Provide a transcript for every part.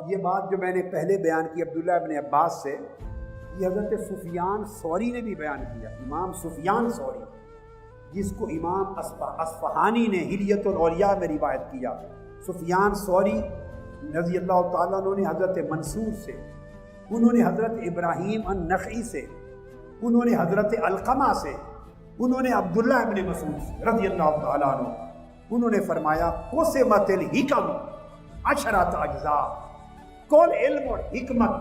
یہ بات جو میں نے پہلے بیان کی عبداللہ ابن عباس سے، یہ حضرت سفیان ثوری نے بھی بیان کیا، امام سفیان ثوری، جس کو امام اصفہانی نے حلیۃ الاولیاء میں روایت کیا۔ سفیان ثوری رضی اللہ تعالیٰ عنہ نے حضرت منصور سے، انہوں نے حضرت ابراہیم النخعی سے، انہوں نے حضرت علقمہ سے، انہوں نے عبداللہ ابن مسعود سے رضی اللہ تعالیٰ عنہ، انہوں نے فرمایا قسمت الحکم عشرۃ اجزاء، کل علم اور حکمت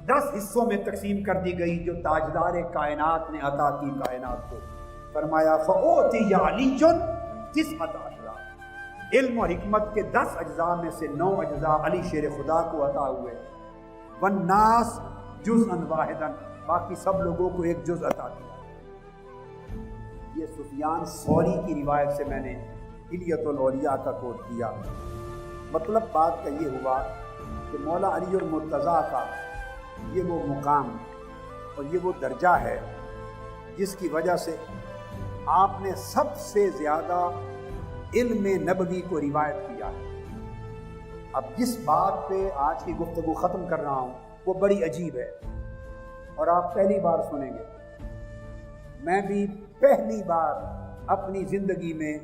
10 حصوں میں تقسیم کر دی گئی جو تاجدار کائنات نے عطا کی کائنات کو۔ فرمایا فأوتی علی 9 اجزاء، علم اور حکمت کے 10 اجزاء میں سے 9 اجزاء علی شیر خدا کو عطا ہوئے، والناس جزءا واحدا، باقی سب لوگوں کو ایک جز عطا کیا۔ یہ سفیان ثوری کی روایت سے میں نے حلیۃ الاولیاء کا کوٹ کیا۔ مطلب بات کا یہ ہوا کہ مولا علی المرتضیٰ کا یہ وہ مقام اور یہ وہ درجہ ہے جس کی وجہ سے آپ نے سب سے زیادہ علم نبوی کو روایت کیا ہے۔ اب جس بات پہ آج کی گفتگو ختم کر رہا ہوں وہ بڑی عجیب ہے اور آپ پہلی بار سنیں گے، میں بھی پہلی بار اپنی زندگی میں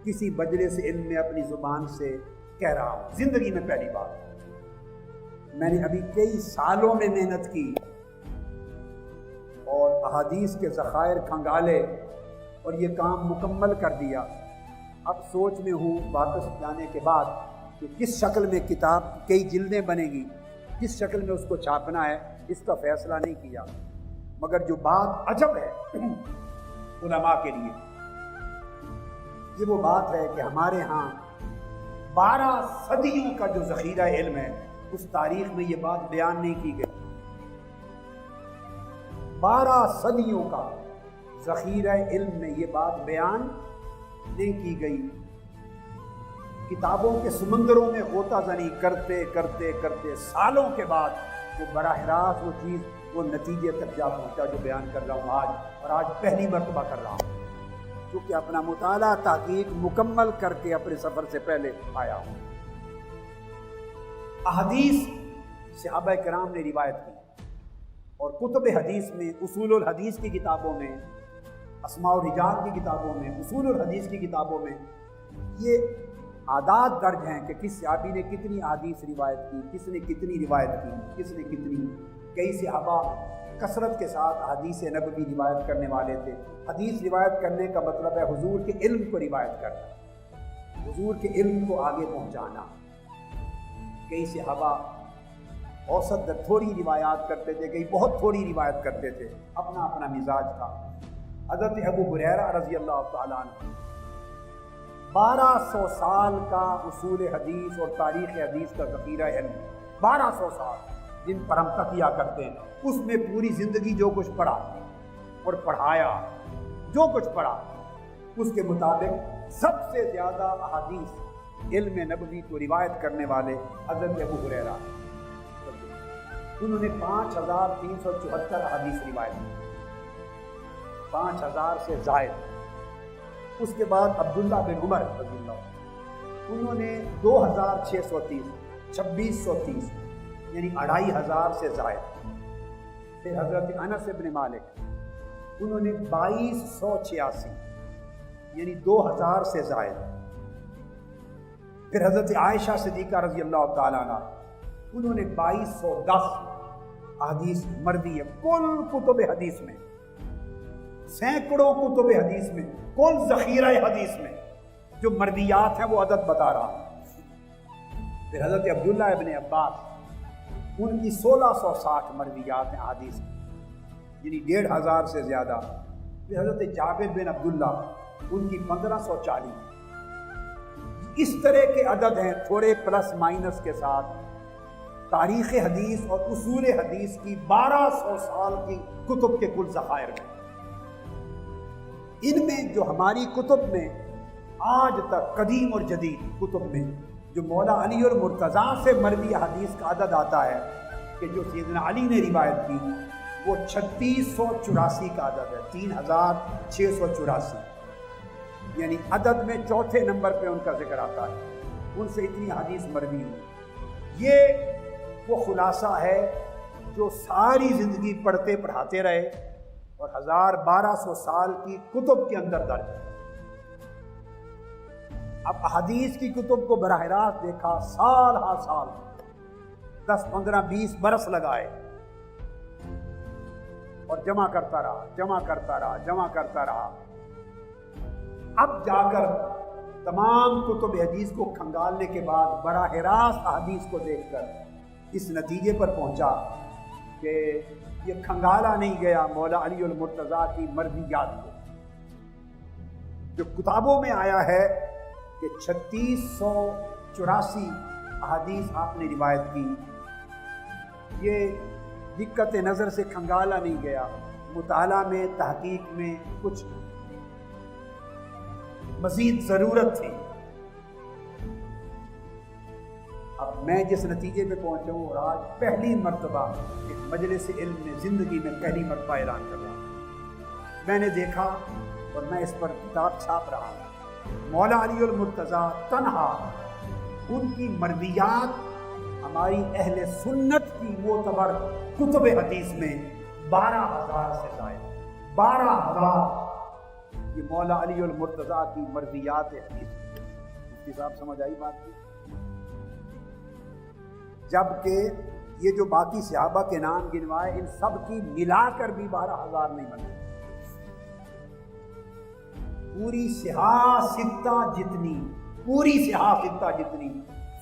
کسی مجلس علم میں اپنی زبان سے کہہ رہا ہوں، زندگی میں پہلی بار۔ میں نے ابھی کئی سالوں میں محنت کی اور احادیث کے ذخائر کھنگالے اور یہ کام مکمل کر دیا۔ اب سوچ میں ہوں واپس جانے کے بعد کہ کس شکل میں کتاب کئی جلدیں بنے گی، کس شکل میں اس کو چھاپنا ہے، اس کا فیصلہ نہیں کیا۔ مگر جو بات عجب ہے علماء کے لیے، یہ وہ بات ہے کہ ہمارے ہاں 12 صدیوں کا جو ذخیرہ علم ہے اس تاریخ میں یہ بات بیان نہیں کی گئی۔ 12 صدیوں کا ذخیرہ علم میں یہ بات بیان نہیں کی گئی۔ کتابوں کے سمندروں میں غوطہ زنی کرتے کرتے کرتے سالوں کے بعد وہ براہ راست وہ چیز وہ نتیجے تک جا پہنچا جو بیان کر رہا ہوں آج، اور آج پہلی مرتبہ کر رہا ہوں کیونکہ اپنا مطالعہ تحقیق مکمل کر کے اپنے سفر سے پہلے آیا ہوں۔ احادیث صحابہ کرام نے روایت کی اور کتب حدیث میں، اصول الحدیث کی کتابوں میں، اسماء الرجال کی کتابوں میں، اصول الحدیث کی کتابوں میں یہ اعداد درج ہیں کہ کس صحابی نے کتنی احادیث روایت کی، کس نے کتنی روایت کی، کس نے کتنی۔ کئی صحابہ کثرت کے ساتھ حدیث نبوی روایت کرنے والے تھے۔ حدیث روایت کرنے کا مطلب ہے حضور کے علم کو روایت کرنا، حضور کے علم کو آگے پہنچانا۔ کئی صحابہ اوسط تھوڑی روایات کرتے تھے، کئی بہت تھوڑی روایت کرتے تھے، اپنا اپنا مزاج تھا۔ حضرت ابو ہریرہ رضی اللہ تعالیٰ عنہ 1200 سال کا اصول حدیث اور تاریخ حدیث کا ذخیرہ علم، 1200 سال جن پر ہم تکیہ کرتے ہیں، اس میں پوری زندگی جو کچھ پڑھا اور پڑھایا، جو کچھ پڑھا اس کے مطابق سب سے زیادہ احادیث علم نبوی کو روایت کرنے والے حضرت ابو ہریرہ، انہوں نے 5374 احادیث روایت کی، 5000 سے زائد۔ اس کے بعد عبداللہ بن عمر رضی اللہ، انہوں نے 2630، 2630 یعنی 2500 سے زائد۔ پھر حضرت انس بن مالک، انہوں نے 2286 یعنی 2000 سے زائد۔ پھر حضرت عائشہ صدیقہ رضی اللہ تعالیٰ عنہ، انہوں نے 2210 احادیث مروی ہے کل کتب حدیث میں، سینکڑوں کتب حدیث میں، کل ذخیرہ حدیث میں جو مرویات ہیں وہ عدد بتا رہا ہوں۔ پھر حضرت عبداللہ ابن عباس، ان کی 1660 مرویات ہیں حدیث یعنی 1500 سے زیادہ۔ پھر حضرت جابر بن عبداللہ، ان کی 1540۔ اس طرح کے عدد ہیں تھوڑے پلس مائنس کے ساتھ تاریخ حدیث اور اصول حدیث کی 1200 سال کی کتب کے کل ذخائر میں۔ ان میں جو ہماری کتب میں آج تک قدیم اور جدید کتب میں جو مولا علی اور مرتضیٰ سے مروی حدیث کا عدد آتا ہے کہ جو سیدنا علی نے روایت کی، وہ 3684 کا عدد ہے، 3684، یعنی عدد میں چوتھے نمبر پہ ان کا ذکر آتا ہے، ان سے اتنی حدیث مروی ہوئی۔ یہ وہ خلاصہ ہے جو ساری زندگی پڑھتے پڑھاتے رہے اور 1200 سال کی کتب کے اندر درج ہے۔ اب احادیث کی کتب کو براہ راست دیکھا، سال ہا سال 10 15 20 برس لگائے اور جمع کرتا رہا۔ اب جا کر تمام کتب حدیث کو کھنگالنے کے بعد براہ راست احادیث کو دیکھ کر اس نتیجے پر پہنچا کہ یہ کھنگالا نہیں گیا مولا علی المرتضیٰ کی مرضیات کو۔ جو کتابوں میں آیا ہے کہ 3684 احادیث آپ نے روایت کی، یہ دقت نظر سے کھنگالا نہیں گیا، مطالعہ میں تحقیق میں کچھ مزید ضرورت تھی۔ اب میں جس نتیجے پہ پہنچا ہوں اور آج پہلی مرتبہ ایک مجلس علم میں زندگی میں پہلی مرتبہ اعلان کر رہا ہوں، میں نے دیکھا اور میں اس پر کتاب چھاپ رہا ہوں۔ مولا علی المرتضیٰ تنہا ان کی مرویات ہماری اہل سنت کی معتبر کتب حدیث میں 12,000 سے زائد 12,000 یہ مولا علی المرتضیٰ کی مرویات حدیث۔ مفتی صاحب سمجھ آئی بات کی؟ جبکہ یہ جو باقی صحابہ کے نام گنوائے ان سب کی ملا کر بھی 12,000 نہیں بنتے۔ پوری صحاح ستہ جتنی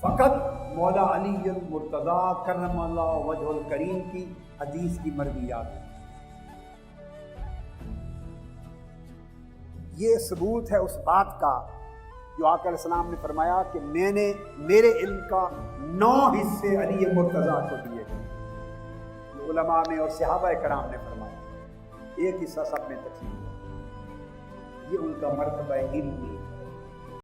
فقط مولا علی المرتضیٰ کرم اللہ وجہ الکریم کی حدیث کی مرویات ہے۔ یہ ثبوت ہے اس بات کا جو آقا علیہ السلام نے فرمایا کہ میں نے میرے علم کا 9 حصے علی مرتضیٰ کو دیے، علماء میں اور صحابہ کرام نے فرمایا، ایک حصہ سب میں تقسیم ہوا۔ یہ ان کا مرتبہ علمی ہے۔